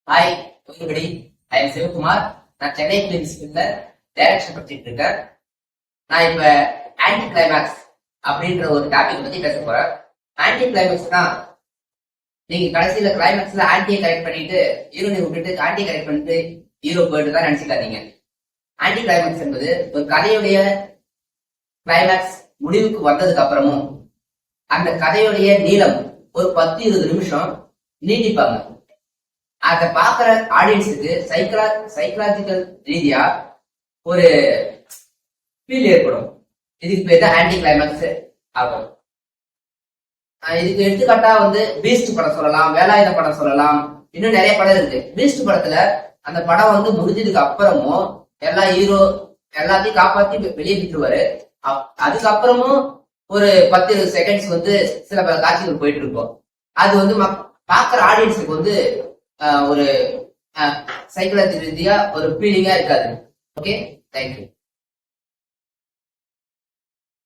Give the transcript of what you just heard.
Hi everybody, I am Sivakumar. நான் Chennai film ஸ்கூல்ல direction படிச்சுட்டு இருக்கேன். நான் இப்ப ஆன்டி கிளைமேக்ஸ் அப்படின்ற ஒரு டாபிக் பத்தி பேச போறேன். ஆன்டி கிளைமேக்ஸ் தான் நீங்க கடைசியில கிளைமேக்ஸ்ல ஆன்டியை கரெக்ட் பண்ணிட்டு ஹீரோனை விட்டுட்டு ஆன்டியை கரெக்ட் பண்ணிட்டு ஹீரோ போயிட்டு தான் நினைச்சுக்காதீங்க. ஆன்டி கிளைமேக்ஸ் என்பது ஒரு கதையுடைய கிளைமேக்ஸ் முடிவுக்கு வந்ததுக்கு அப்புறமும் அந்த கதையுடைய நீளம் ஒரு 10-20 நிமிஷம் நீட்டிப்பாங்க. அதை பாக்குற ஆடியன்ஸுக்கு சைக்கலாஜிக்கல் ரீதியா ஒரு ஃபீல் ஏற்படும். இதுக்கு பேர் தான் ஆன்டி கிளைமேக்ஸ் ஆகும். இதுக்கு எடுத்துக்காட்டா பீஸ்ட் படம் சொல்லலாம், வேலாயுத படம் சொல்லலாம், இன்னும் நிறைய படம் இருக்கு. பீஸ்ட் படத்துல அந்த படம் முடிஞ்சதுக்கு அப்புறமும் ஹீரோ எல்லாத்தையும் காப்பாத்தி வெளியே விட்டுருவாரு. அதுக்கப்புறமும் ஒரு 10-20 செகண்ட்ஸ் சில பல காட்சிகள் போயிட்டு இருக்கும். அது பாக்குற ஆடியன்ஸுக்கு ஒரு சைக்கலாஜி ரீதியா ஒரு ஃபீலிங்கா இருக்காது. Okay, thank you.